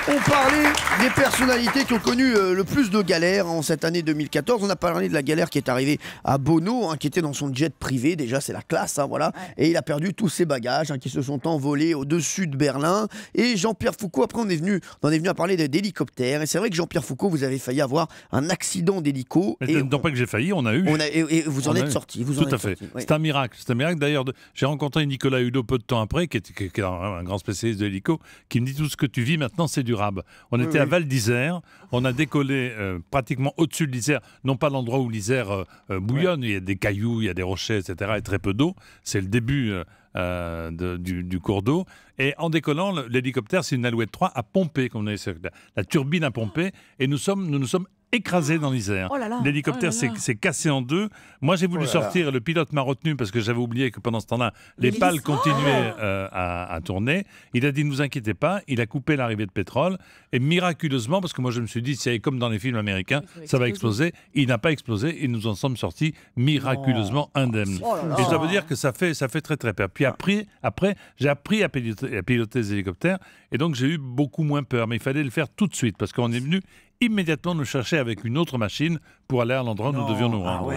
On parlait des personnalités qui ont connu le plus de galères en cette année 2014. On a parlé de la galère qui est arrivée à Bono, qui était dans son jet privé. Déjà, c'est la classe, voilà. Ouais. Et il a perdu tous ses bagages qui se sont envolés au-dessus de Berlin. Et Jean-Pierre Foucault, après, on est venu à parler d'hélicoptères. Et c'est vrai que Jean-Pierre Foucault, vous avez failli avoir un accident d'hélico. Mais non pas que j'ai failli, on a eu. Et vous en êtes sorti. Tout à fait. Ouais. C'est un miracle. C'est un miracle. D'ailleurs, j'ai rencontré Nicolas Hulot peu de temps après, qui est un grand spécialiste de l'hélico, qui me dit tout ce que tu vis maintenant, c'est durable. On était à Val d'Isère, on a décollé pratiquement au-dessus de l'Isère, non pas l'endroit où l'Isère bouillonne, il y a des cailloux, il y a des rochers, etc., et très peu d'eau. C'est le début du cours d'eau. Et en décollant, l'hélicoptère, c'est une Alouette 3 à pomper, comme on a la turbine à pomper, et nous nous sommes écrasé dans l'Isère. Oh l'hélicoptère s'est cassé en deux. Moi, j'ai voulu sortir. Le pilote m'a retenu parce que j'avais oublié que pendant ce temps-là, les pales continuaient à tourner. Il a dit, ne vous inquiétez pas. Il a coupé l'arrivée de pétrole. Et miraculeusement, parce que moi, je me suis dit, c'est comme dans les films américains, ça va exploser. Il n'a pas explosé et nous en sommes sortis miraculeusement indemnes. Et ça veut dire que ça fait très, très peur. Puis après j'ai appris à piloter des hélicoptères. Et donc, j'ai eu beaucoup moins peur. Mais il fallait le faire tout de suite parce qu'on est venu immédiatement nous chercher avec une autre machine pour aller à l'endroit où nous devions nous rendre.